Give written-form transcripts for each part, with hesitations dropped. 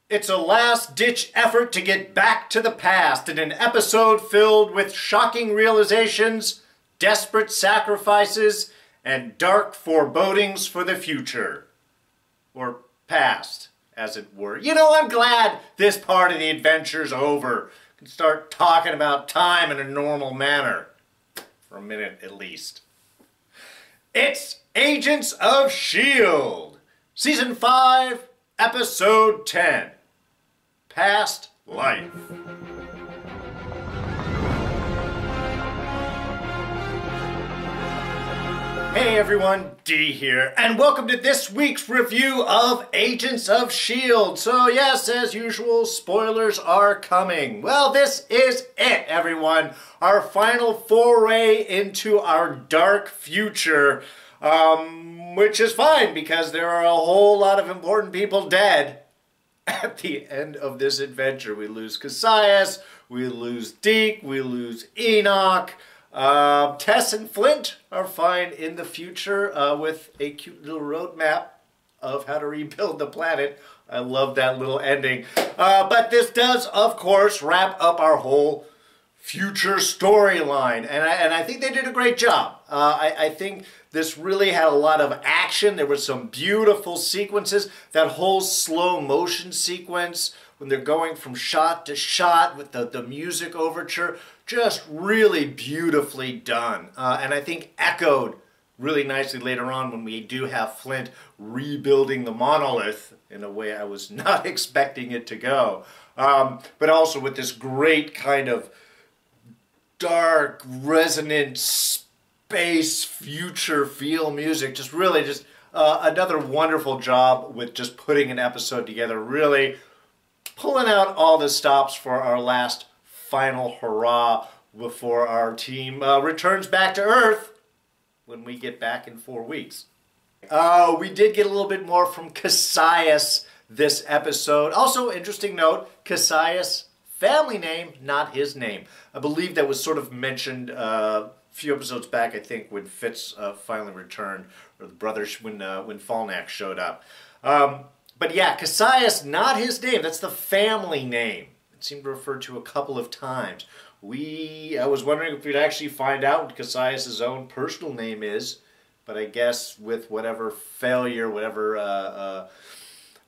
It's a last-ditch effort to get back to the past in an episode filled with shocking realizations, desperate sacrifices, and dark forebodings for the future. Or past, as it were. You know, I'm glad this part of the adventure's over. I can start talking about time in a normal manner. For a minute, at least. It's Agents of S.H.I.E.L.D. Season 5, Episode 10. Past Life. Hey everyone, D here, and welcome to this week's review of Agents of S.H.I.E.L.D. So yes, as usual, spoilers are coming. Well, this is it, everyone. Our final foray into our dark future, which is fine because there are a whole lot of important people dead. At the end of this adventure, we lose Kasius, we lose Deke, we lose Enoch. Tess and Flint are fine in the future with a cute little roadmap of how to rebuild the planet. I love that little ending. But this does, of course, wrap up our whole future storyline. And I think they did a great job. I think this really had a lot of action. There were some beautiful sequences. That whole slow motion sequence when they're going from shot to shot with the music overture, just really beautifully done. And I think echoed really nicely later on when we do have Flint rebuilding the monolith in a way I was not expecting it to go. But also with this great kind of dark, resonant, space, future feel music. Just really just another wonderful job with just putting an episode together. Really pulling out all the stops for our last final hurrah before our team returns back to Earth when we get back in 4 weeks. We did get a little bit more from Kasius this episode. Also, interesting note, Kasius, family name, not his name. I believe that was sort of mentioned a few episodes back, I think, when Fitz finally returned, or the brothers, when Falnak showed up. But yeah, Kasius, not his name. That's the family name. It seemed to refer to a couple of times. I was wondering if we'd actually find out what Kasius' own personal name is, but I guess with whatever failure, whatever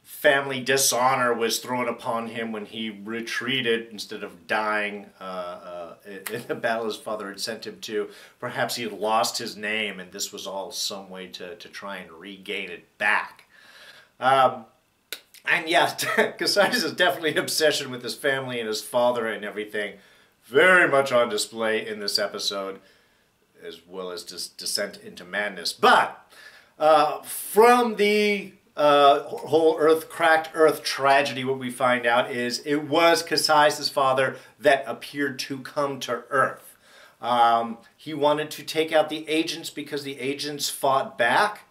family dishonor was thrown upon him when he retreated instead of dying in the battle his father had sent him to, perhaps he had lost his name and this was all some way to try and regain it back. And yeah, Kasius is definitely an obsession with his family and his father and everything. Very much on display in this episode, as well as descent into madness. But from the whole cracked Earth tragedy, what we find out is it was Kasius' father that appeared to come to Earth. He wanted to take out the agents because the agents fought back.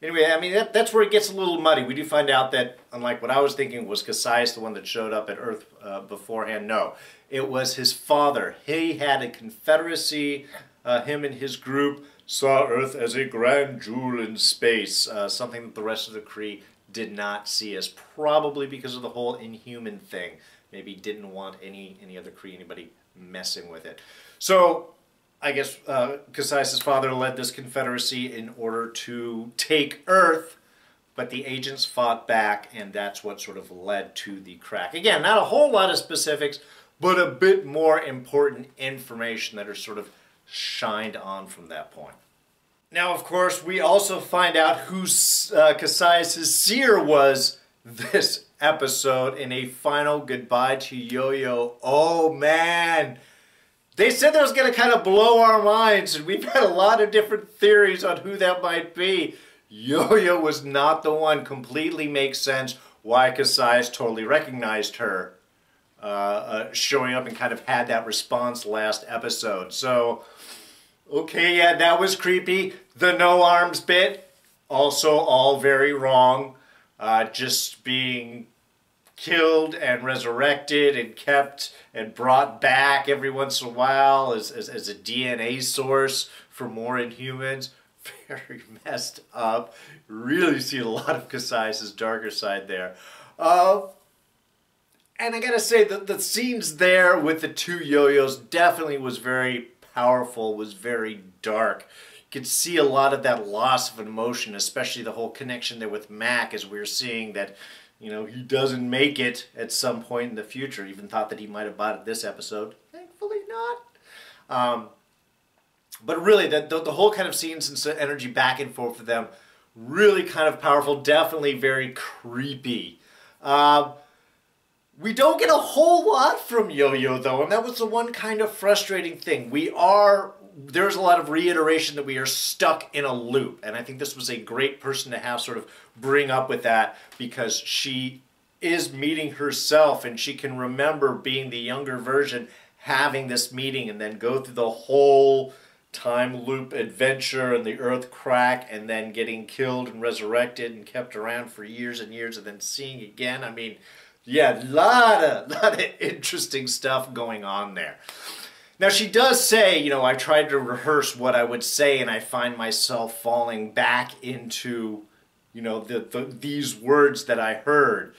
Anyway, I mean, that's where it gets a little muddy. We do find out that, unlike what I was thinking, was Kasius the one that showed up at Earth beforehand? No, it was his father. He had a Confederacy. Him and his group saw Earth as a grand jewel in space, something that the rest of the Kree did not see as, probably because of the whole Inhuman thing. Maybe didn't want any other Kree, anybody messing with it. So I guess Kasius' father led this Confederacy in order to take Earth, but the agents fought back, and that's what sort of led to the crack. Again, not a whole lot of specifics, but a bit more important information that are sort of shined on from that point. Now, of course, we also find out who Kasius' seer was this episode in a final goodbye to Yo-Yo. Oh, man! They said that was going to kind of blow our minds, and we've had a lot of different theories on who that might be. Yo-Yo was not the one. Completely makes sense why Kasius totally recognized her showing up and kind of had that response last episode. So, okay, yeah, that was creepy. The no arms bit, also all very wrong. Just being killed and resurrected and kept and brought back every once in a while as a DNA source for more Inhumans. Very messed up. Really see a lot of Kasius' darker side there. And I gotta say that the scenes there with the two yo-yos definitely was very powerful, was very dark. You could see a lot of that loss of emotion, especially the whole connection there with Mac, as we were seeing that, you know, he doesn't make it at some point in the future. Even thought that he might have bought it this episode. Thankfully not. But really, the whole kind of scenes and energy back and forth for them, really kind of powerful, definitely very creepy. We don't get a whole lot from Yo-Yo, though, and that was the one kind of frustrating thing. There's a lot of reiteration that we are stuck in a loop, and I think this was a great person to have sort of bring up with that, because she is meeting herself, and she can remember being the younger version, having this meeting, and then go through the whole time loop adventure and the earth crack, and then getting killed and resurrected and kept around for years and years, and then seeing again. I mean, yeah, lot of interesting stuff going on there. Now, she does say, you know, I tried to rehearse what I would say, and I find myself falling back into, you know, these words that I heard.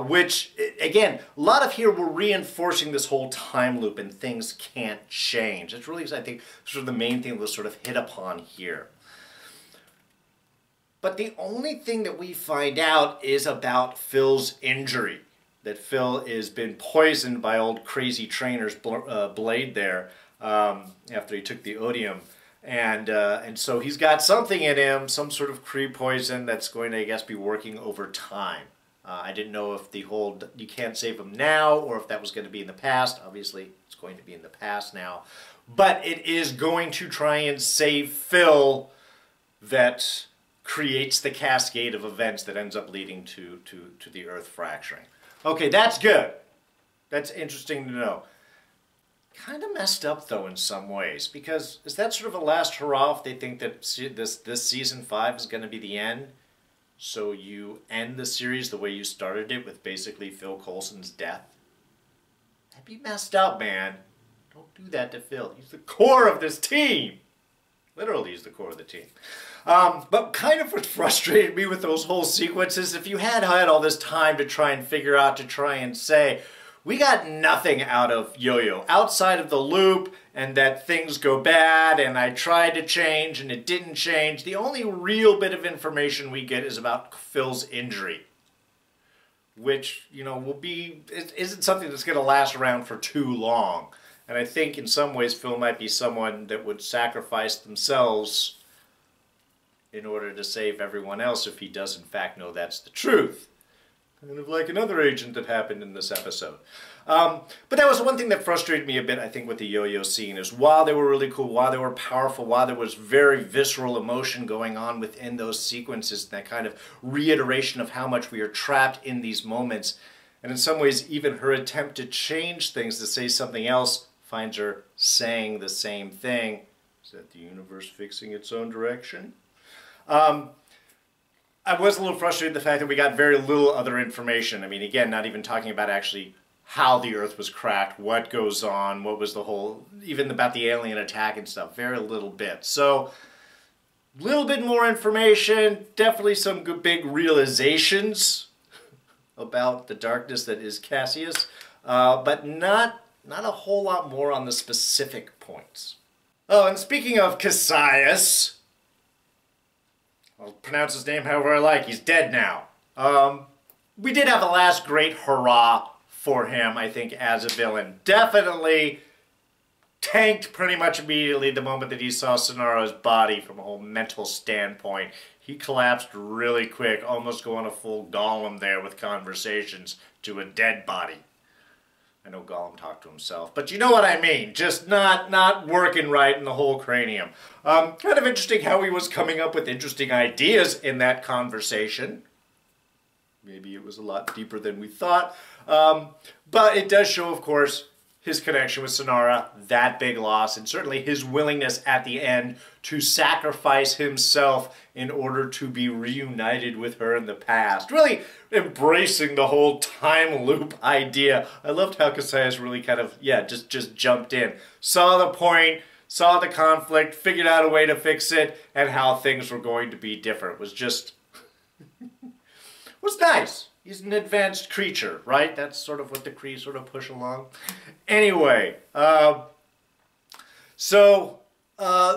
Which, again, a lot of here were reinforcing this whole time loop and things can't change. It's really, I think, sort of the main thing that was sort of hit upon here. But the only thing that we find out is about Phil's injury. That Phil has been poisoned by old crazy trainer's blade there after he took the odium. And so he's got something in him, some sort of Kree poison that's going to, I guess, be working over time. I didn't know if the whole you can't save him now or if that was going to be in the past. Obviously, it's going to be in the past now. But it is going to try and save Phil that creates the cascade of events that ends up leading to the Earth fracturing. Okay, that's good. That's interesting to know. Kind of messed up, though, in some ways, because is that sort of a last hurrah if they think that this season 5 is going to be the end? So you end the series the way you started it, with basically Phil Coulson's death? That'd be messed up, man. Don't do that to Phil. He's the core of this team. Literally, he's the core of the team. But kind of what frustrated me with those whole sequences, if you had all this time to try and figure out, to try and say, we got nothing out of Yo-Yo outside of the loop and that things go bad and I tried to change and it didn't change. The only real bit of information we get is about Phil's injury, which, you know, isn't something that's going to last around for too long. And I think in some ways Phil might be someone that would sacrifice themselves in order to save everyone else if he does in fact know that's the truth. Kind of like another agent that happened in this episode. But that was one thing that frustrated me a bit, I think, with the Yo-Yo scene, is while they were really cool, while they were powerful, while there was very visceral emotion going on within those sequences, that kind of reiteration of how much we are trapped in these moments, and in some ways even her attempt to change things, to say something else, finds her saying the same thing. Is that the universe fixing its own direction? I was a little frustrated with the fact that we got very little other information. I mean, again, not even talking about actually how the Earth was cracked, what goes on, what was the whole, even about the alien attack and stuff, very little bit. So, a little bit more information, definitely some good big realizations about the darkness that is Kasius, but not a whole lot more on the specific points. Oh, and speaking of Kasius, I'll pronounce his name however I like. He's dead now. We did have the last great hurrah for him, I think, as a villain. Definitely tanked pretty much immediately the moment that he saw Sonara's body from a whole mental standpoint. He collapsed really quick, almost going a full Gollum there with conversations to a dead body. I know Gollum talked to himself, but you know what I mean. Just not working right in the whole cranium. Kind of interesting how he was coming up with interesting ideas in that conversation. Maybe it was a lot deeper than we thought. But it does show, of course, his connection with Sonara, that big loss, and certainly his willingness at the end to sacrifice himself in order to be reunited with her in the past. Really embracing the whole time loop idea. I loved how Kasius really kind of, just jumped in. Saw the point, saw the conflict, figured out a way to fix it, and how things were going to be different. It was just, was nice. he's an advanced creature, right? That's sort of what the Kree sort of push along. Anyway,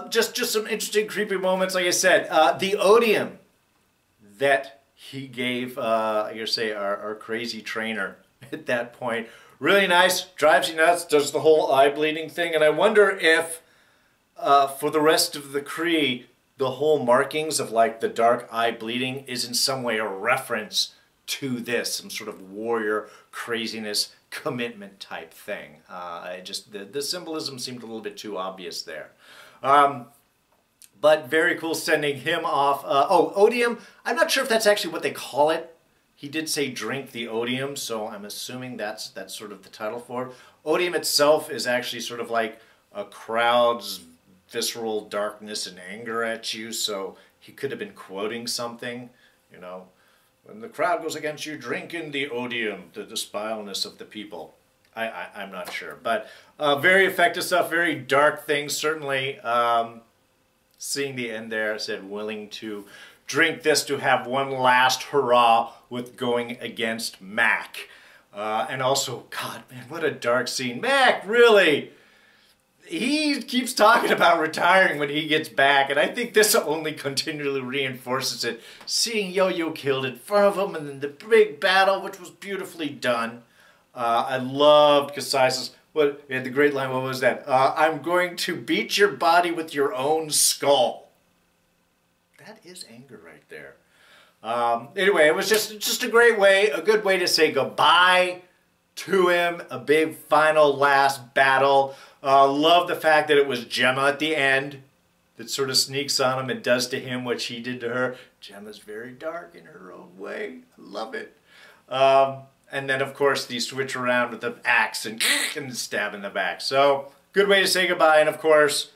just some interesting creepy moments. Like I said, the odium that he gave, I guess say our crazy trainer at that point, really nice, drives you nuts, does the whole eye bleeding thing, and I wonder if for the rest of the Kree, the whole markings of like the dark eye bleeding is in some way a reference to this, some sort of warrior craziness commitment type thing. The symbolism seemed a little bit too obvious there. But very cool sending him off. Odium, I'm not sure if that's actually what they call it. He did say drink the odium, so I'm assuming that's sort of the title for it. Odium itself is actually sort of like a crowd's visceral darkness and anger at you, so he could have been quoting something, you know. When the crowd goes against you, drink in the odium, the despileness of the people. I'm not sure, but very effective stuff, very dark things, certainly. Seeing the end there, said willing to drink this to have one last hurrah with going against Mac. And also, God, man, what a dark scene. Mac, really? He keeps talking about retiring when he gets back, and I think this only continually reinforces it. Seeing Yo-Yo killed in front of him, and then the big battle, which was beautifully done. I loved Kasius. He had the great line, what was that? I'm going to beat your body with your own skull. That is anger right there. Anyway, it was just a great way, a good way to say goodbye to him. A big final last battle. Love the fact that it was Gemma at the end that sort of sneaks on him and does to him what she did to her. Gemma's very dark in her own way. I love it. And then, of course, the switch around with the axe and stab in the back. So, good way to say goodbye. And, of course,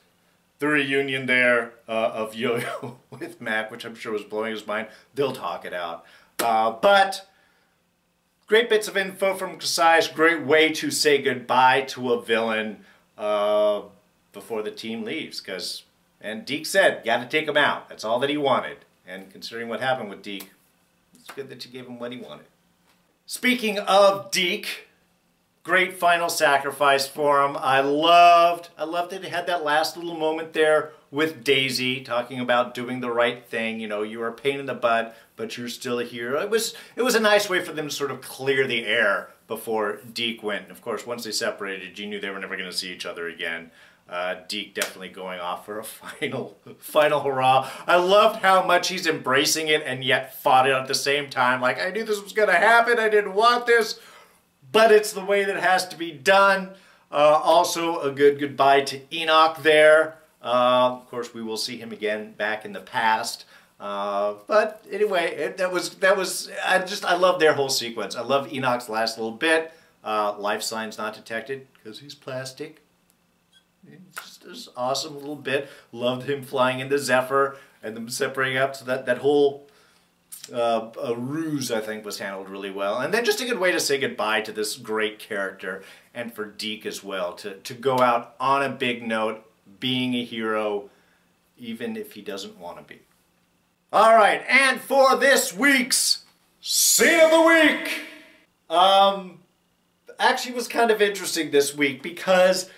the reunion there of Yo-Yo with Mac, which I'm sure was blowing his mind. They'll talk it out. But great bits of info from Kasius. Great way to say goodbye to a villain before the team leaves. And Deke said, got to take him out. That's all that he wanted. And considering what happened with Deke, it's good that you gave him what he wanted. Speaking of Deke, great final sacrifice for him. I loved that he had that last little moment there with Daisy, talking about doing the right thing. You know, you were a pain in the butt, but you're still a hero. It was a nice way for them to sort of clear the air before Deke went. And of course, once they separated, you knew they were never going to see each other again. Deke definitely going off for a final hurrah. I loved how much he's embracing it and yet fought it at the same time. Like, I knew this was going to happen. I didn't want this, but it's the way that it has to be done. Also, a good goodbye to Enoch there. Of course, we will see him again back in the past. But anyway, I love their whole sequence. I love Enoch's last little bit. Life signs not detected because he's plastic. It's just an awesome little bit. Loved him flying into Zephyr and them separating up. So that whole ruse, I think, was handled really well. And then just a good way to say goodbye to this great character, and for Deke as well, to go out on a big note, being a hero, even if he doesn't want to be. All right, and for this week's Scene of the Week! Actually was kind of interesting this week because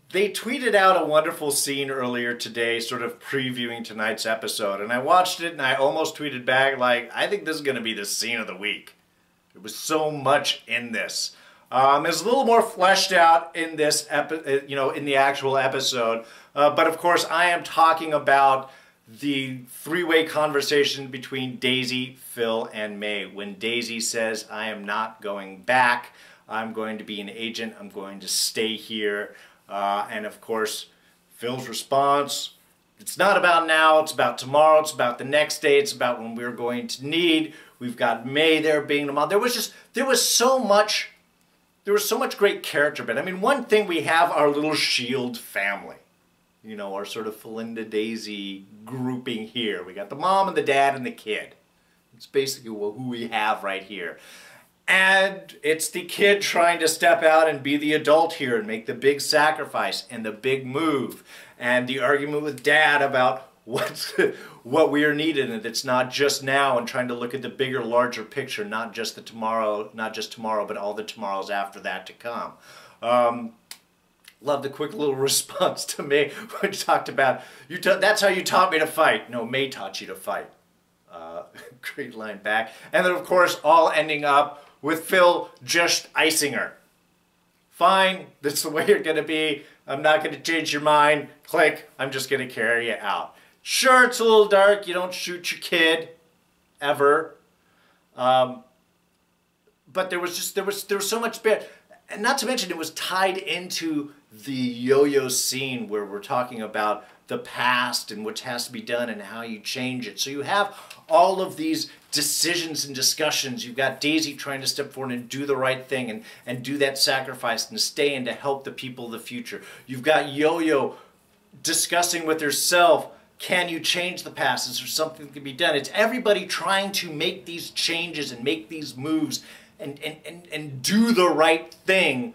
they tweeted out a wonderful scene earlier today, sort of previewing tonight's episode, and I watched it and I almost tweeted back, like, I think this is going to be the scene of the week. There was so much in this. It's a little more fleshed out in this, in the actual episode, but of course I am talking about the three-way conversation between Daisy, Phil, and May. When Daisy says, I am not going back, I'm going to be an agent, I'm going to stay here. And of course, Phil's response, it's not about now, it's about tomorrow, it's about the next day, it's about when we're going to need. We've got May there being the mom. There was so much great character, but I mean, one thing, we have our little S.H.I.E.L.D. family. You know, our sort of Felinda Daisy grouping here. We got the mom and the dad and the kid. It's basically who we have right here. And it's the kid trying to step out and be the adult here and make the big sacrifice and the big move. And the argument with Dad about what's what we are needed, and it's not just now, and trying to look at the bigger, larger picture, not just the tomorrow, not just tomorrow, but all the tomorrows after that to come. Love the quick little response to me when you talked about, that's how you taught me to fight. No, May taught you to fight. Great line back. And then, of course, all ending up with Phil just icing her. Fine, that's the way you're going to be. I'm not going to change your mind. Click, I'm just going to carry you out. Sure, it's a little dark. You don't shoot your kid, ever. But there was so much bit. And not to mention, it was tied into the yo-yo scene where we're talking about the past and what has to be done and how you change it. So you have all of these decisions and discussions. You've got Daisy trying to step forward and do the right thing and do that sacrifice and stay in to help the people of the future. You've got Yo-Yo discussing with herself, can you change the past? Is there something that can be done? It's everybody trying to make these changes and make these moves and do the right thing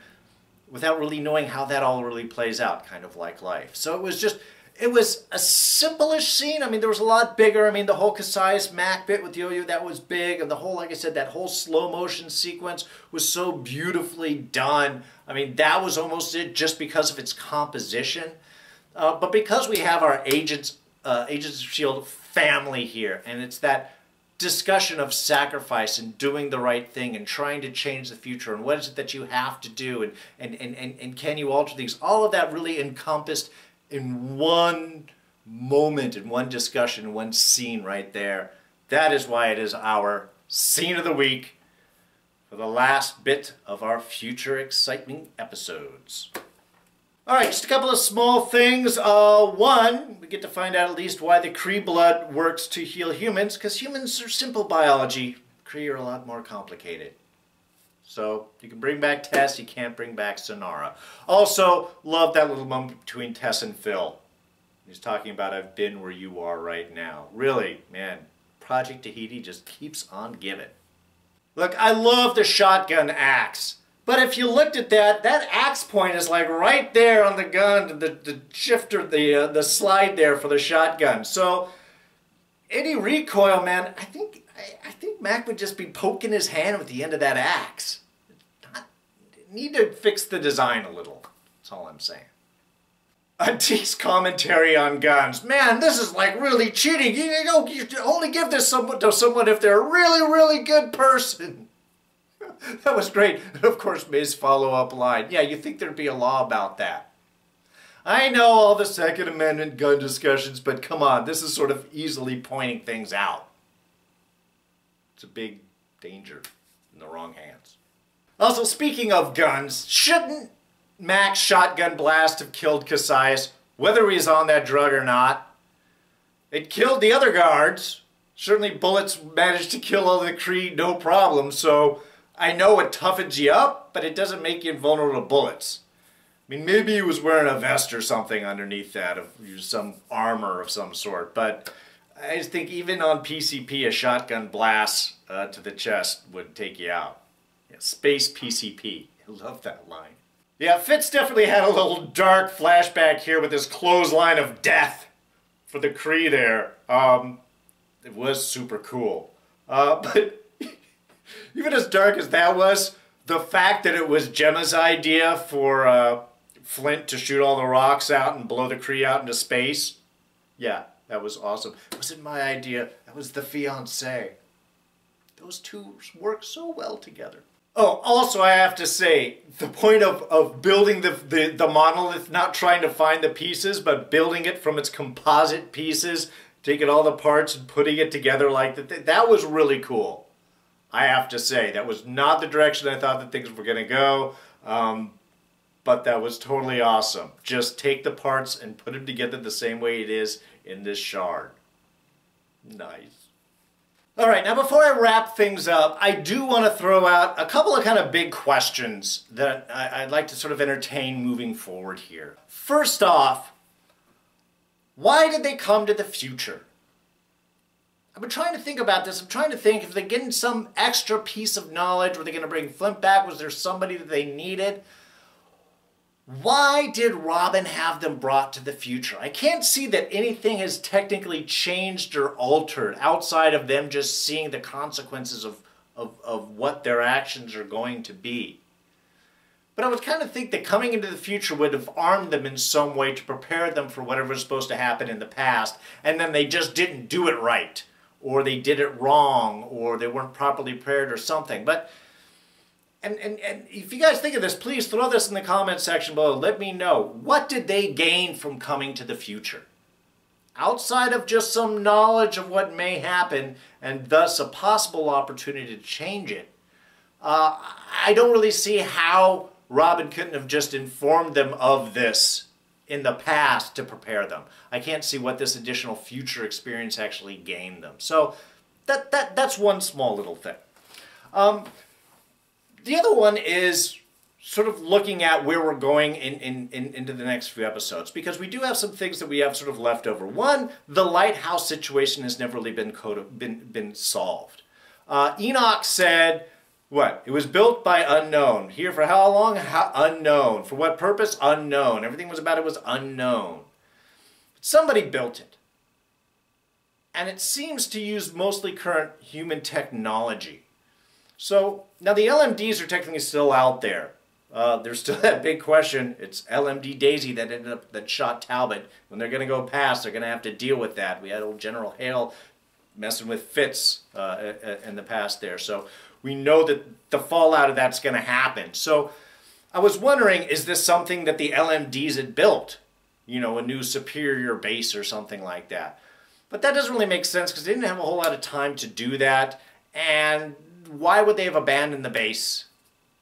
without really knowing how that all really plays out, kind of like life. So it was a simple-ish scene. I mean, there was a lot bigger. I mean, the whole Kasius Mac bit with Yo-Yo, that was big. And the whole, like I said, that whole slow motion sequence was so beautifully done. I mean, that was almost it just because of its composition. But because we have our Agents of S.H.I.E.L.D. family here, and it's that discussion of sacrifice and doing the right thing and trying to change the future and what is it that you have to do and can you alter things, all of that really encompassed in one moment, in one discussion, one scene right there. That is why it is our scene of the week for the last bit of our future exciting episodes. Alright, just a couple of small things. One, we get to find out at least why the Kree blood works to heal humans, because humans are simple biology. Kree are a lot more complicated. So, you can bring back Tess, you can't bring back Sonara. Also, love that little moment between Tess and Phil. He's talking about, I've been where you are right now. Really, man, Project Tahiti just keeps on giving. Look, I love the shotgun axe. But if you looked at that axe point is like right there on the gun, the shifter, the slide there for the shotgun. So any recoil, man, I think Mac would just be poking his hand with the end of that axe. Need to fix the design a little. That's all I'm saying. Deke's commentary on guns. Man, this is like really cheating. You only give this to someone if they're a really, really good person. That was great. And of course, May's follow-up line. Yeah, you think there'd be a law about that. I know all the Second Amendment gun discussions, but come on, this is sort of easily pointing things out. It's a big danger in the wrong hands. Also, speaking of guns, shouldn't Mac's shotgun blast have killed Kasius, whether he's on that drug or not? It killed the other guards. Certainly bullets managed to kill all the Kree, no problem, so I know it toughens you up, but it doesn't make you invulnerable to bullets. I mean, maybe he was wearing a vest or something underneath that, of some armor of some sort, but I just think even on PCP, a shotgun blast to the chest would take you out. Yeah, space PCP. I love that line. Yeah, Fitz definitely had a little dark flashback here with this clothesline of death for the Kree there. It was super cool. But even as dark as that was, the fact that it was Gemma's idea for Flint to shoot all the rocks out and blow the Kree out into space, yeah, that was awesome. It wasn't my idea, that was the fiancé. Those two work so well together. Oh, also I have to say, the point of building the monolith, not trying to find the pieces, but building it from its composite pieces, taking all the parts and putting it together like that was really cool. I have to say, that was not the direction I thought that things were going to go, but that was totally awesome. Just take the parts and put them together the same way it is in this shard. Nice. Alright, now before I wrap things up, I do want to throw out a couple of kind of big questions that I'd like to sort of entertain moving forward here. First off, why did they come to the future? I've been trying to think about this. I'm trying to think if they're getting some extra piece of knowledge. Were they going to bring Flint back? Was there somebody that they needed? Why did Robin have them brought to the future? I can't see that anything has technically changed or altered outside of them just seeing the consequences of what their actions are going to be. But I would kind of think that coming into the future would have armed them in some way to prepare them for whatever was supposed to happen in the past, and then they just didn't do it right, or they did it wrong, or they weren't properly prepared or something. But And if you guys think of this, please throw this in the comments section below. Let me know. What did they gain from coming to the future? Outside of just some knowledge of what may happen and thus a possible opportunity to change it, I don't really see how Robin couldn't have just informed them of this in the past to prepare them. I can't see what this additional future experience actually gained them. So that's one small little thing. The other one is sort of looking at where we're going into the next few episodes, because we do have some things that we have sort of left over. One, the lighthouse situation has never really been solved. Enoch said, what? It was built by unknown. Here for how long? Unknown. For what purpose? Unknown. Everything was about it was unknown. But somebody built it. And it seems to use mostly current human technology. So, now the LMDs are technically still out there. There's still that big question. It's LMD Daisy that shot Talbot. When they're going to go past, they're going to have to deal with that. We had old General Hale messing with Fitz in the past there. So, we know that the fallout of that's going to happen. So, I was wondering, is this something that the LMDs had built? You know, a new superior base or something like that. But that doesn't really make sense because they didn't have a whole lot of time to do that. And why would they have abandoned the base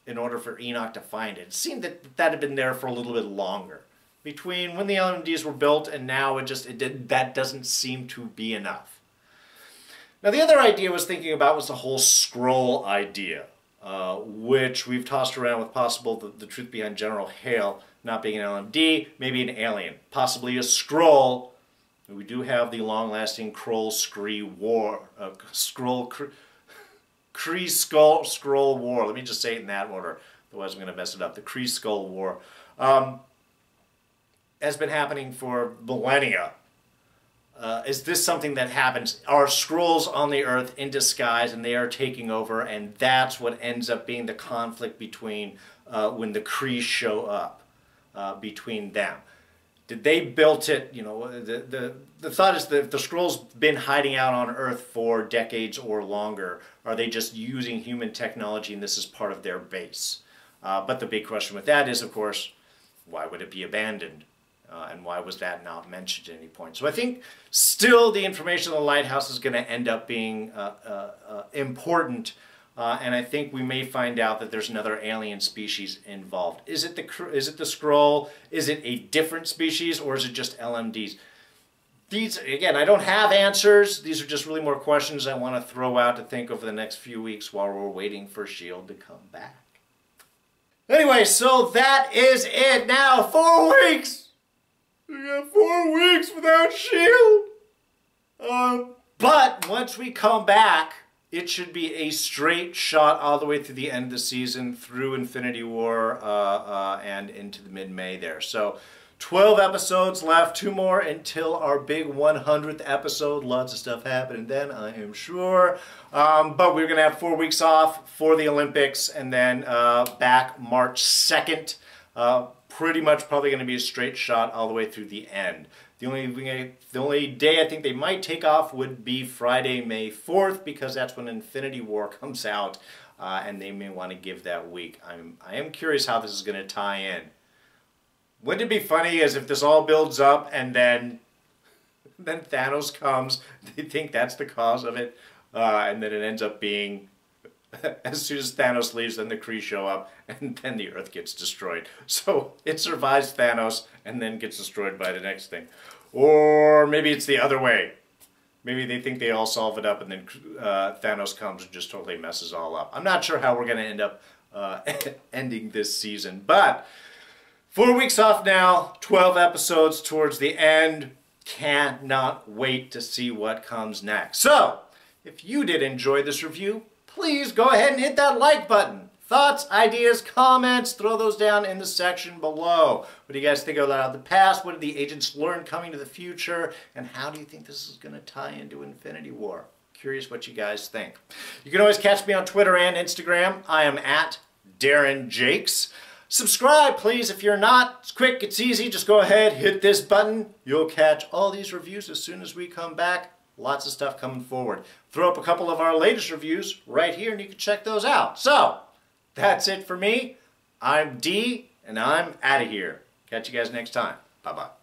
in order for Enoch to find it? It seemed that that had been there for a little bit longer. Between when the LMDs were built and now, that doesn't seem to be enough. Now the other idea I was thinking about was the whole scroll idea, which we've tossed around with possible the truth behind General Hale not being an LMD, maybe an alien, possibly a scroll. We do have the long-lasting Kree War, Kree Skrull War. Let me just say it in that order, otherwise I'm going to mess it up. The Kree Skrull War has been happening for millennia. Is this something that happens? Are Skrulls on the Earth in disguise and they are taking over, and that's what ends up being the conflict between when the Kree show up between them? Did they built it, you know, the thought is that if the Skrulls been hiding out on Earth for decades or longer, are they just using human technology and this is part of their base? But the big question with that is, of course, why would it be abandoned? And why was that not mentioned at any point? So I think still the information on the lighthouse is going to end up being important. And I think we may find out that there's another alien species involved. Is it the Skrull? Is it a different species, or is it just LMDs? These, again, I don't have answers. These are just really more questions I want to throw out to think over the next few weeks while we're waiting for S.H.I.E.L.D. to come back. Anyway, so that is it. Now, 4 weeks! We got 4 weeks without S.H.I.E.L.D. But once we come back, it should be a straight shot all the way through the end of the season, through Infinity War, and into the mid-May there. So 12 episodes left, 2 more until our big 100th episode. Lots of stuff happening then, I am sure. But we're going to have 4 weeks off for the Olympics, and then back March 2nd. Pretty much probably going to be a straight shot all the way through the end. The only day I think they might take off would be Friday, May 4th, because that's when Infinity War comes out, and they may want to give that week. I am curious how this is going to tie in. Wouldn't it be funny as if this all builds up and then Thanos comes, they think that's the cause of it, and then it ends up being, as soon as Thanos leaves, then the Kree show up, and then the Earth gets destroyed. So it survives Thanos and then gets destroyed by the next thing. Or maybe it's the other way. Maybe they think they all solve it up and then Thanos comes and just totally messes all up. I'm not sure how we're going to end up ending this season. But 4 weeks off now, 12 episodes towards the end. Cannot wait to see what comes next. So, if you did enjoy this review, please go ahead and hit that like button. thoughts, ideas, comments, throw those down in the section below. What do you guys think about the past? What did the agents learn coming to the future? And how do you think this is going to tie into Infinity War? Curious what you guys think. You can always catch me on Twitter and Instagram. I am at Darren Jakes. Subscribe, please, if you're not. It's quick, it's easy. Just go ahead, hit this button. You'll catch all these reviews as soon as we come back. Lots of stuff coming forward. Throw up a couple of our latest reviews right here, and you can check those out. So, that's it for me. I'm D, and I'm out of here. Catch you guys next time. Bye-bye.